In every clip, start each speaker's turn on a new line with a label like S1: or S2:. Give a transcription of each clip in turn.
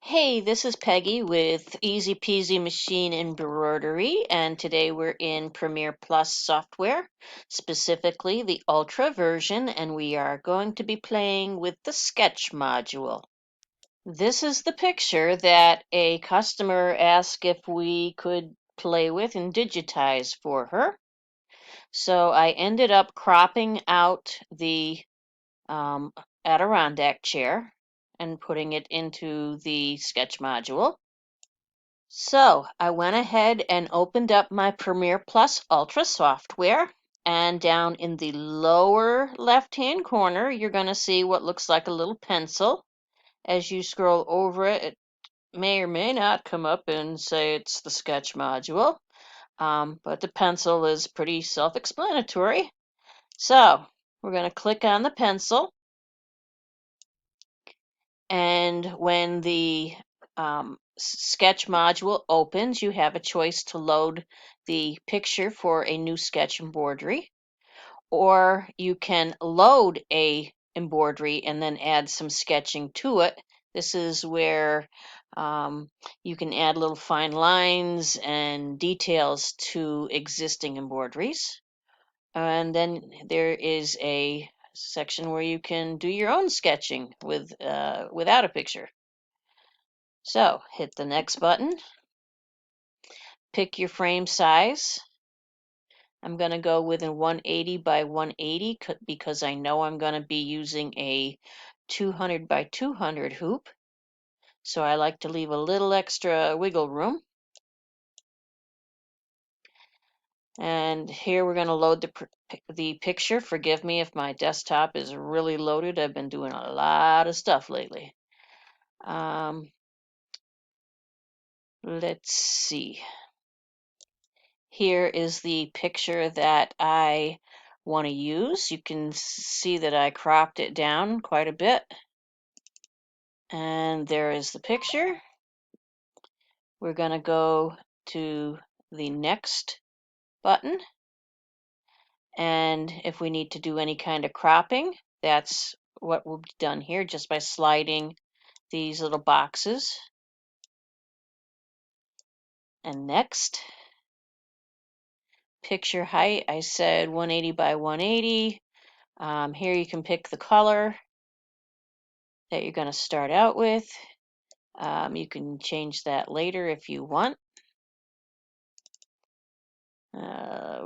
S1: Hey, this is Peggy with Easy Peasy Machine Embroidery, and today we're in Premier+ software, specifically the Ultra version, and we are going to be playing with the Sketch module. This is the picture that a customer asked if we could play with and digitize for her. So I ended up cropping out the Adirondack chair and putting it into the Sketch module. So I went ahead and opened up my Premier+Ultra software, and down in the lower left-hand corner, you're going to see what looks like a little pencil. As you scroll over it, it may or may not come up and say it's the Sketch module, but the pencil is pretty self-explanatory. So we're going to click on the pencil, and when the Sketch module opens, you have a choice to load the picture for a new sketch embroidery, or you can load a embroidery and then add some sketching to it. This is where you can add little fine lines and details to existing embroideries. And then there is a section where you can do your own sketching without a picture. So hit the next button, pick your frame size. I'm going to go with a 180 by 180 because I know I'm going to be using a 200 by 200 hoop. So I like to leave a little extra wiggle room. And here we're going to load the picture. Forgive me if my desktop is really loaded. I've been doing a lot of stuff lately. Let's see. Here is the picture that I want to use. You can see that I cropped it down quite a bit. And there is the picture. We're going to go to the next button. And if we need to do any kind of cropping, that's what will be done here just by sliding these little boxes. And next, picture height, I said 180 by 180. Here you can pick the color that you're going to start out with. You can change that later if you want.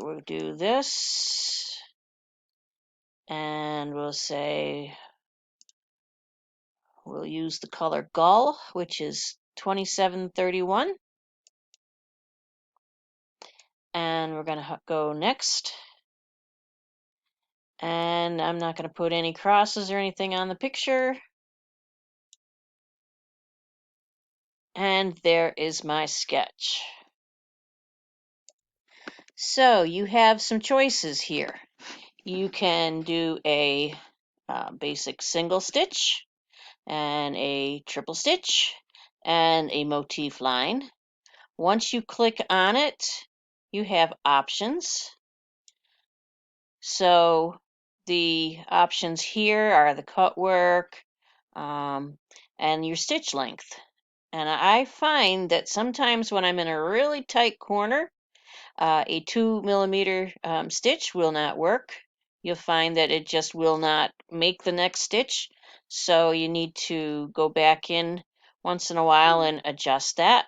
S1: We'll do this, and we'll say we'll use the color Gull, which is 2731, and we're going to go next. And I'm not going to put any crosses or anything on the picture. And there is my sketch. So you have some choices here. You can do a basic single stitch and a triple stitch and a motif line. Once you click on it, you have options. So the options here are the cut work and your stitch length. And I find that sometimes when I'm in a really tight corner, a 2mm stitch will not work. You'll find that it just will not make the next stitch. So you need to go back in once in a while and adjust that.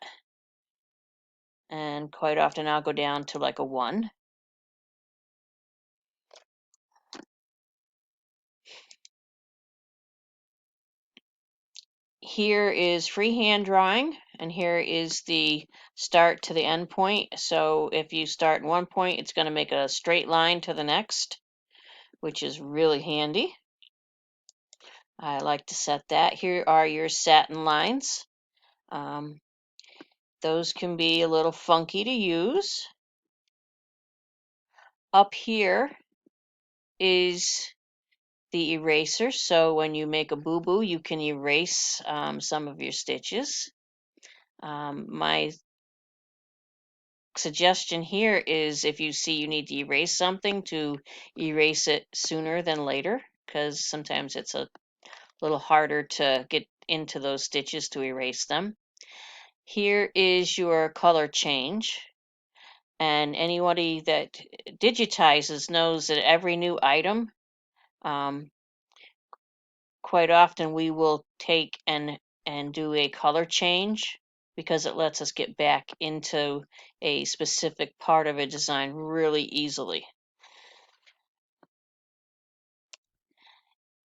S1: And quite often I'll go down to like a 1. Here is freehand drawing, and here is the start to the end point. So if you start in one point, it's going to make a straight line to the next, which is really handy. I like to set that. Here are your satin lines. Those can be a little funky to use. Up here is the eraser, so when you make a boo-boo, you can erase some of your stitches. My suggestion here is if you see you need to erase something, to erase it sooner than later, because sometimes it's a little harder to get into those stitches to erase them. Here is your color change. And anybody that digitizes knows that every new item, quite often we will take and do a color change because it lets us get back into a specific part of a design really easily.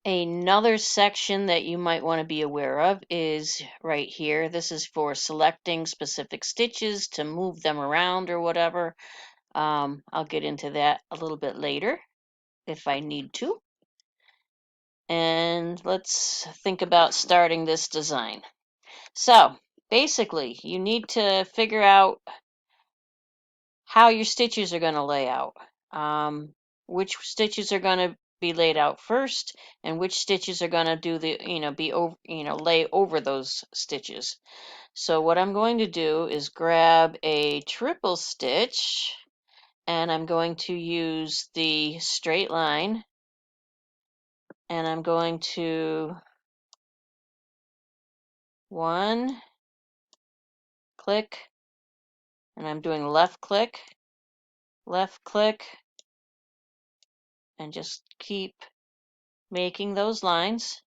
S1: Another section that you might want to be aware of is right here. This is for selecting specific stitches to move them around or whatever. I'll get into that a little bit later if I need to. And let's think about starting this design. So basically, you need to figure out how your stitches are going to lay out. Which stitches are going to be laid out first, and which stitches are going to do the, be over, lay over those stitches. So what I'm going to do is grab a triple stitch, and I'm going to use the straight line, and I'm going to one click, and I'm doing left click, and just keep making those lines.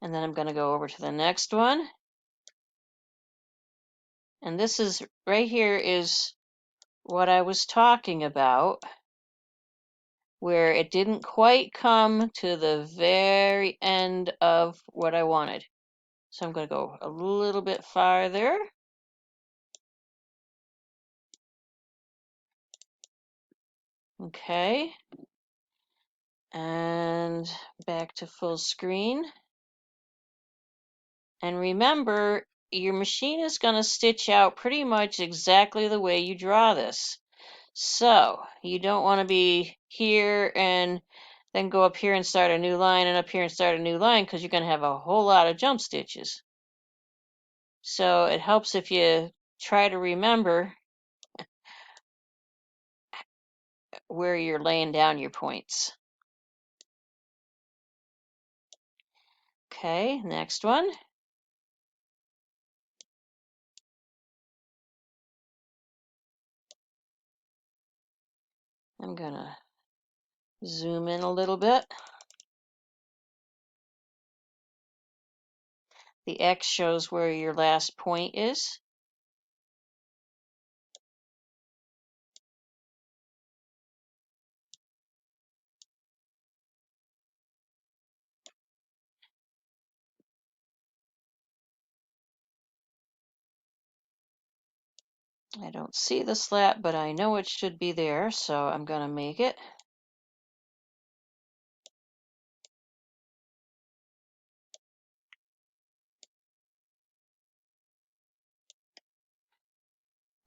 S1: And then I'm going to go over to the next one. And this is right here is what I was talking about, where it didn't quite come to the very end of what I wanted. So I'm going to go a little bit farther. Okay. And back to full screen. And remember, your machine is going to stitch out pretty much exactly the way you draw this. So you don't want to be here and then go up here and start a new line and up here and start a new line, because you're going to have a whole lot of jump stitches. So it helps if you try to remember where you're laying down your points. Okay, next one. I'm going to zoom in a little bit. The X shows where your last point is. I don't see the slat, but I know it should be there, so I'm going to make it.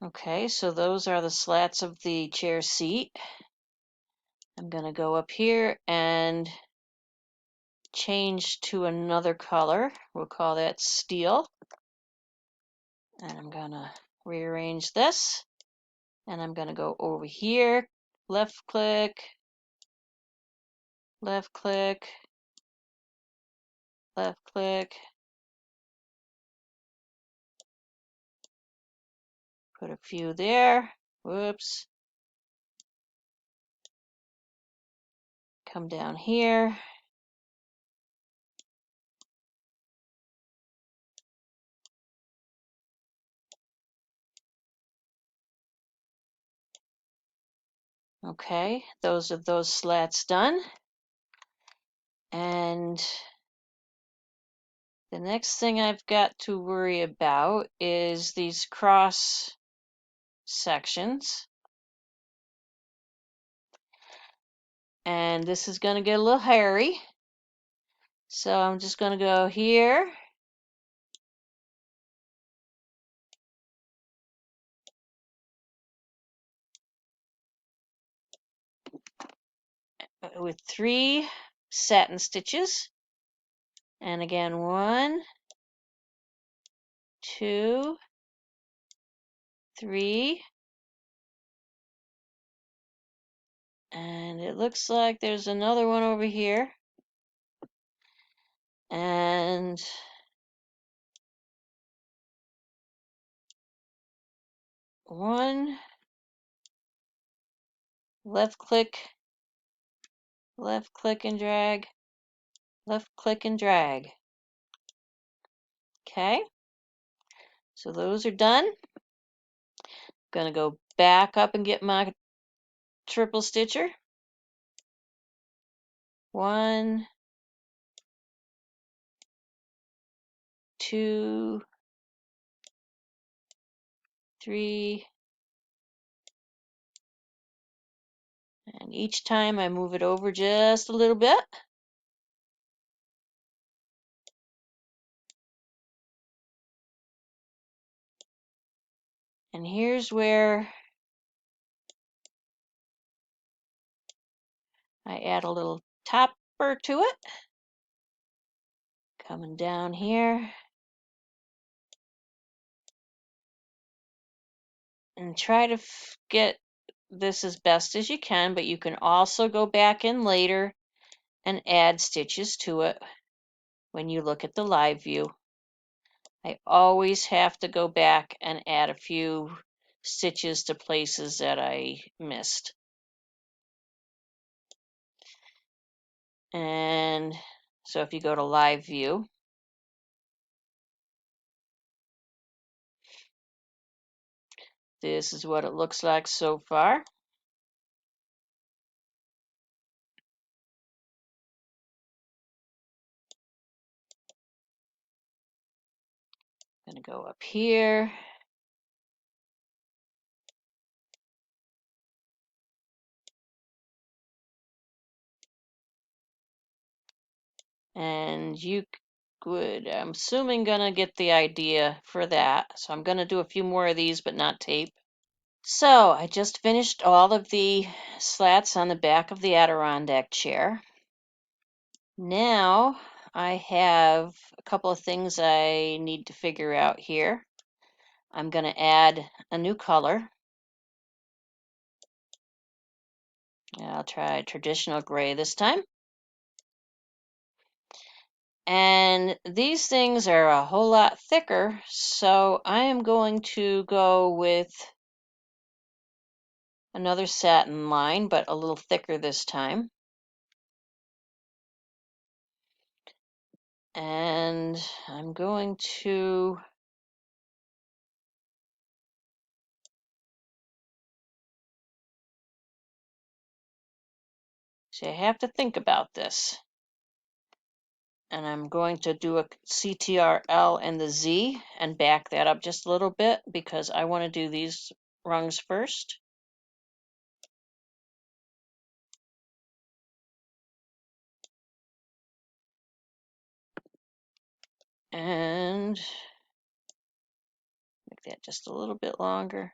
S1: Okay, so those are the slats of the chair seat. I'm going to go up here and change to another color. We'll call that steel. And I'm going to rearrange this. And I'm going to go over here, left click, left click, left click. Put a few there. Whoops. Come down here. Okay, those are those slats done. And the next thing I've got to worry about is these cross sections. And this is going to get a little hairy. So I'm just going to go here. With 3 satin stitches. And again, 1, 2, 3. And it looks like there's another one over here. And one, left click and drag, left click and drag. Okay, so those are done. Gonna go back up and get my triple stitcher. 1, 2, 3, and each time I move it over just a little bit. And here's where I add a little topper to it. Coming down here. And try to get this as best as you can, but you can also go back in later and add stitches to it when you look at the live view. I always have to go back and add a few stitches to places that I missed. And so if you go to live view, this is what it looks like so far. I'm going to go up here. And you would, I'm assuming, gonna get the idea for that. So I'm gonna do a few more of these, but not tape. So I just finished all of the slats on the back of the Adirondack chair. Now I have a couple of things I need to figure out here. I'm gonna add a new color. I'll try traditional gray this time. And these things are a whole lot thicker, so I am going to go with another satin line, but a little thicker this time. And I'm going to see, I have to think about this. And I'm going to do a CTRL and the Z and back that up just a little bit because I want to do these rungs first. And make that just a little bit longer.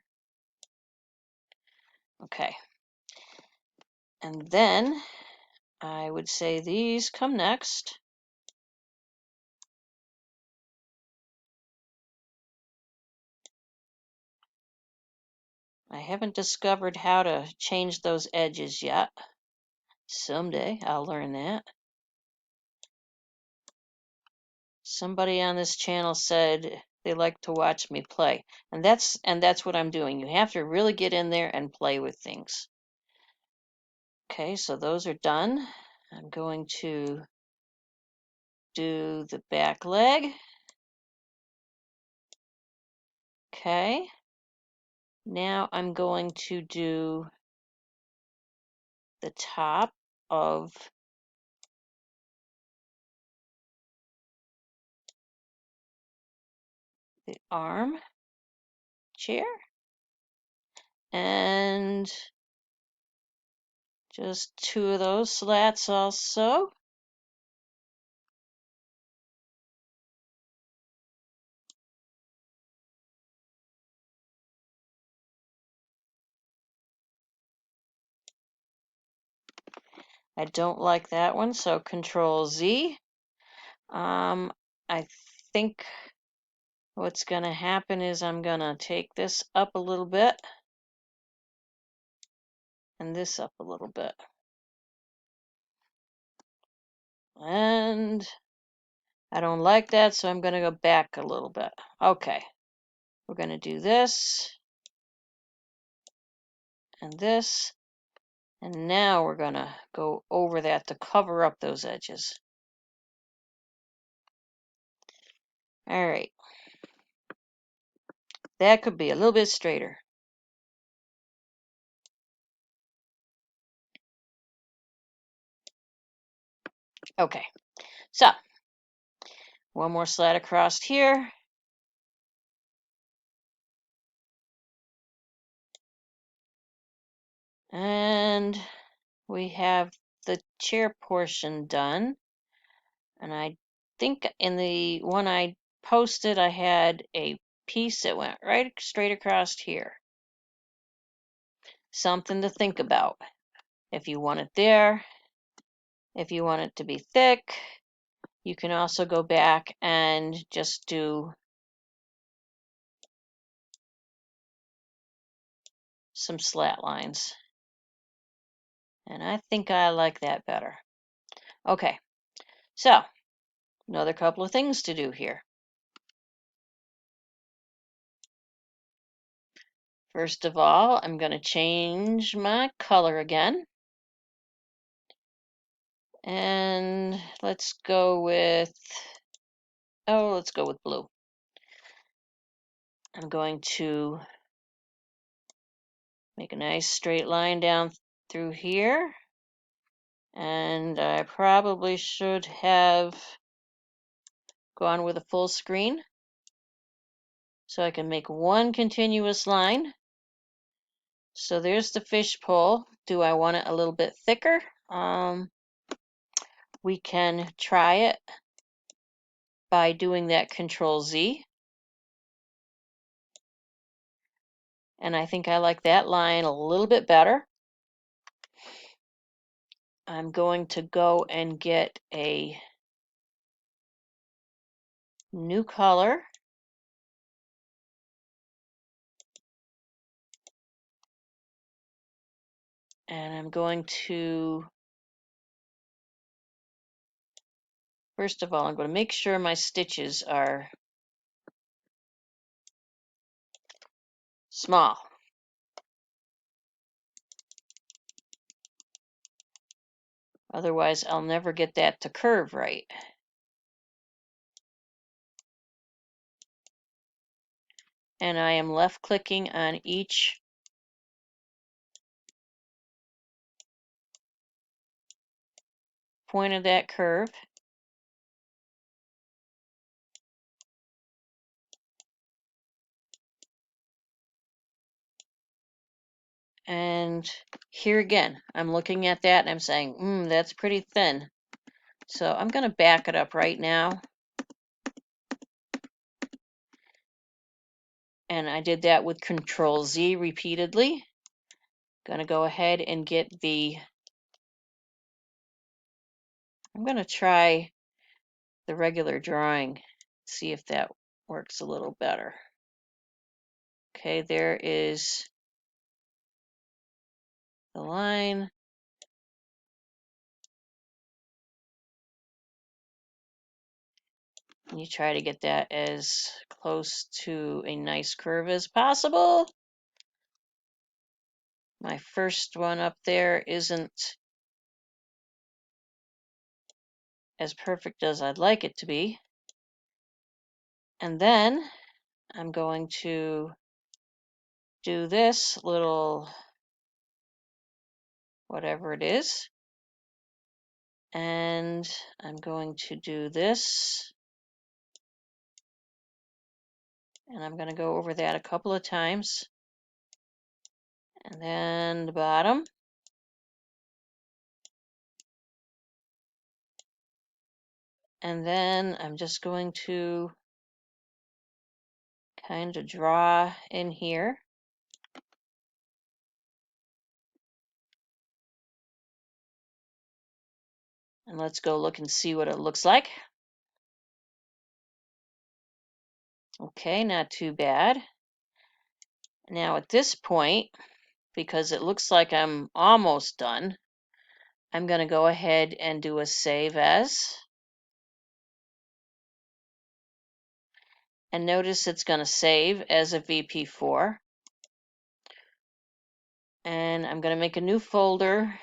S1: Okay. And then I would say these come next. I haven't discovered how to change those edges yet. Someday I'll learn that. Somebody on this channel said they like to watch me play, and that's what I'm doing. You have to really get in there and play with things. Okay, so those are done. I'm going to do the back leg. Okay. Now I'm going to do the top of the arm chair. And just 2 of those slats also. I don't like that one, so Control Z. I think what's going to happen is I'm going to take this up a little bit and this up a little bit. And I don't like that, so I'm going to go back a little bit. Okay, we're going to do this and this, and now we're going to go over that to cover up those edges. All right, that could be a little bit straighter. Okay, so one more slat across here. And we have the chair portion done. And I think in the one I posted, I had a piece that went right straight across here. Something to think about. If you want it there, if you want it to be thick, you can also go back and just do some slat lines. And I think I like that better. Okay, so another couple of things to do here. First of all, I'm going to change my color again. And let's go with blue. I'm going to make a nice straight line down through here. And I probably should have gone with a full screen so I can make one continuous line. So there's the fishbowl. Do I want it a little bit thicker? We can try it by doing that Control Z. And I think I like that line a little bit better. I'm going to go and get a new color. And I'm going to, first of all, I'm going to make sure my stitches are small. Otherwise, I'll never get that to curve right. And I am left clicking on each point of that curve. And here again, I'm looking at that and I'm saying, that's pretty thin. So I'm going to back it up right now. And I did that with Control Z repeatedly. Going to go ahead and get I'm going to try the regular drawing, see if that works a little better. Okay, there is the line. And you try to get that as close to a nice curve as possible. My first one up there isn't as perfect as I'd like it to be. And then I'm going to do this little whatever it is. And I'm going to do this. And I'm going to go over that a couple of times. And then the bottom. And then I'm just going to kind of draw in here. And let's go look and see what it looks like. Okay, not too bad. Now at this point, because it looks like I'm almost done, I'm going to go ahead and do a save as. And notice it's going to save as a VP4. And I'm going to make a new folder.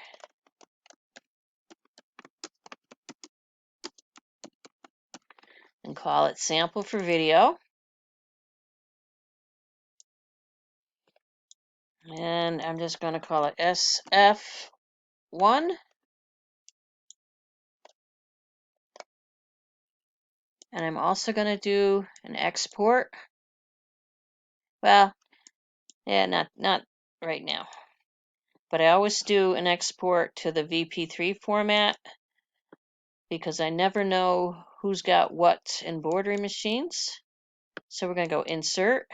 S1: And call it Sample for Video. And I'm just going to call it SF1. And I'm also going to do an export. Well, yeah, not right now. But I always do an export to the VP3 format because I never know who's got what embroidery machines. So we're going to go Insert,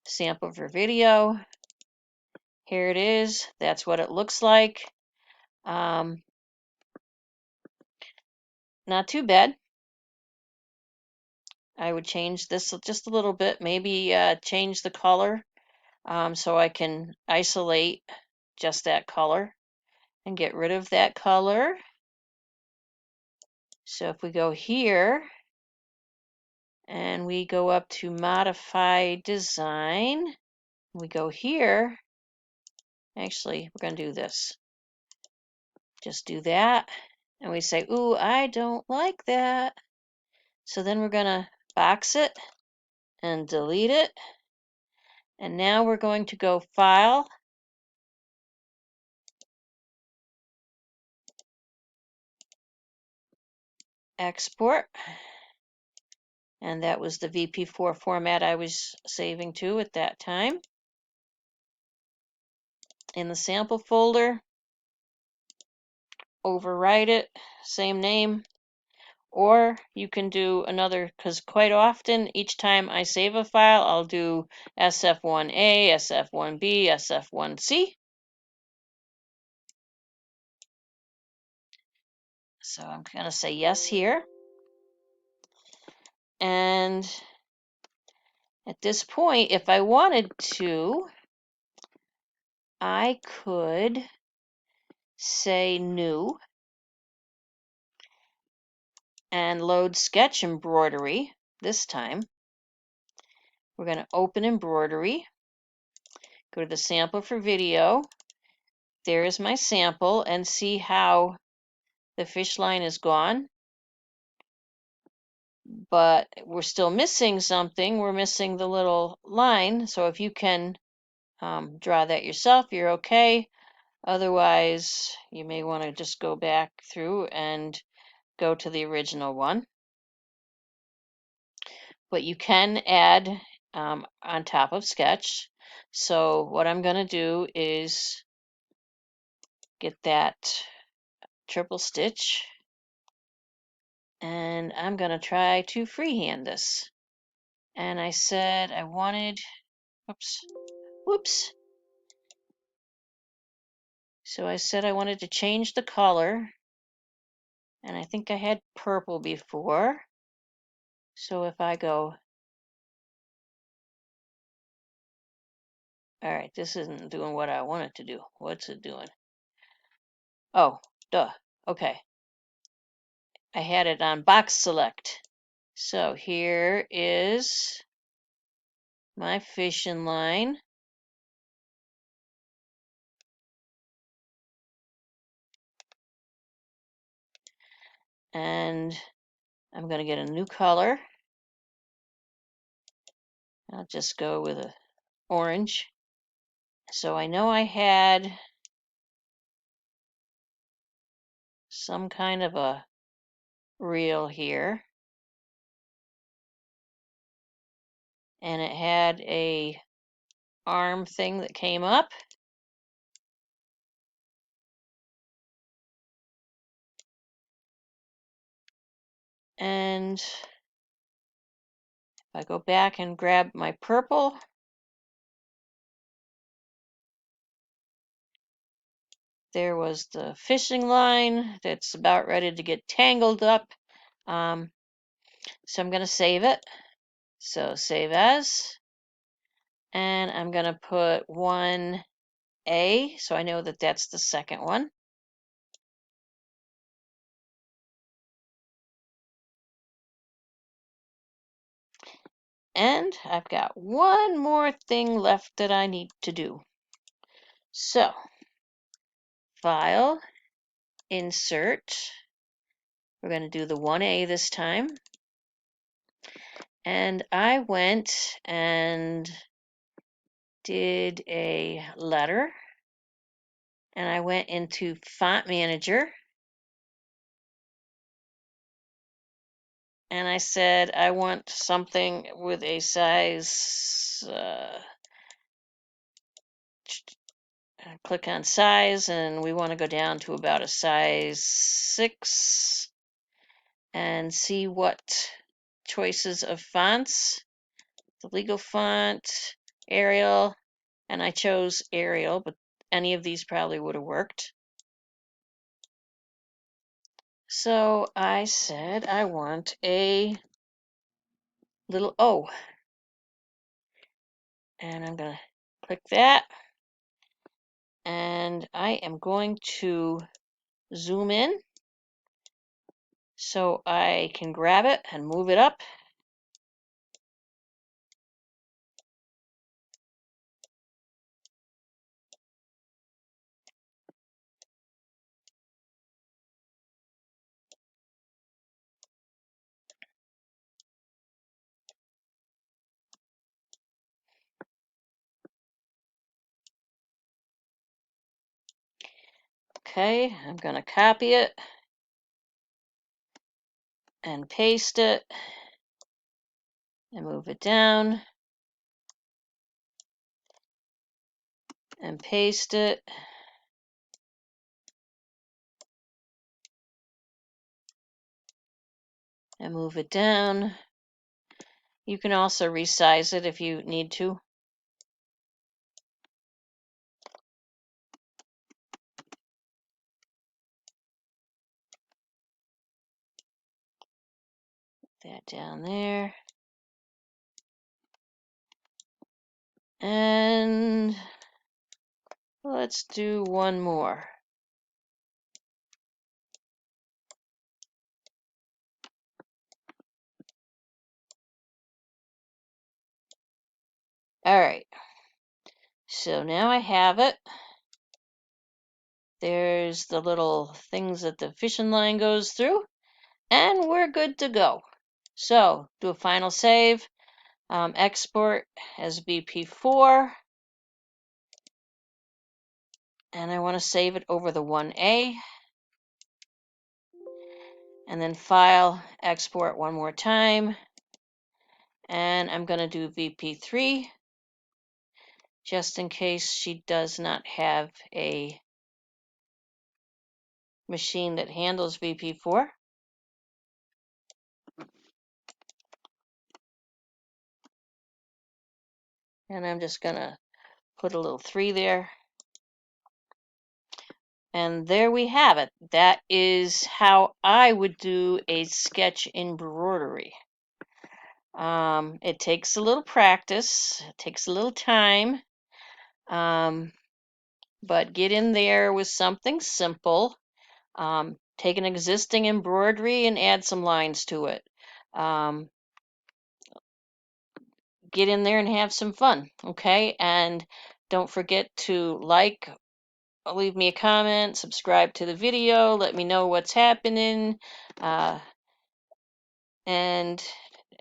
S1: Sample for Video. Here it is. That's what it looks like. Not too bad. I would change this just a little bit, maybe change the color so I can isolate just that color and get rid of that color. So if we go here and we go up to Modify Design, we go here. Actually, we're going to do this. Just do that. And we say, ooh, I don't like that. So then we're going to box it and delete it. And now we're going to go File, Export. And that was the VP4 format I was saving to at that time. In the sample folder, overwrite it, same name. Or you can do another, because quite often, each time I save a file, I'll do SF1A, SF1B, SF1C. So I'm going to say yes here. And at this point, if I wanted to, I could say New and load Sketch Embroidery this time. We're going to open Embroidery, go to the Sample for Video. There is my sample, and see how the fish line is gone. But we're still missing something. We're missing the little line. So if you can draw that yourself, you're okay. Otherwise, you may want to just go back through and go to the original one. But you can add on top of Sketch. So what I'm going to do is get that triple stitch, and I'm going to try to freehand this. And I said I wanted, whoops. So I said I wanted to change the color, and I think I had purple before. So if I go, all right, this isn't doing what I want it to do. What's it doing? Oh, duh. Okay. I had it on box select. So here is my fishing line. And I'm going to get a new color. I'll just go with a orange. So I know I had some kind of a reel here. And it had a arm thing that came up. And if I go back and grab my purple, there was the fishing line that's about ready to get tangled up. So I'm going to save it. So save as. And I'm going to put 1A, so I know that that's the second one. And I've got one more thing left that I need to do. So, File, Insert. We're going to do the 1A this time. And I went and did a letter. And I went into Font Manager. And I said, I want something with a size, click on size, and we want to go down to about a size 6 and see what choices of fonts. The legal font, Arial, and I chose Arial, but any of these probably would have worked. So I said I want a little O. And I'm going to click that. And I am going to zoom in so I can grab it and move it up. Okay, I'm going to copy it and paste it and move it down and paste it. And move it down. You can also resize it if you need to. Put that down there. And let's do one more. All right. So now I have it. There's the little things that the fishing line goes through. And we're good to go. So do a final save. Export as BP4. And I want to save it over the 1A. And then File, Export one more time. And I'm going to do VP3 just in case she does not have a machine that handles VP4. And I'm just going to put a little 3 there. And there we have it. That is how I would do a sketch embroidery. It takes a little practice, it takes a little time, but get in there with something simple. Take an existing embroidery and add some lines to it. Get in there and have some fun, okay? And don't forget to like, leave me a comment, subscribe to the video, let me know what's happening, and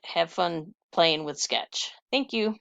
S1: have fun playing with Sketch. Thank you.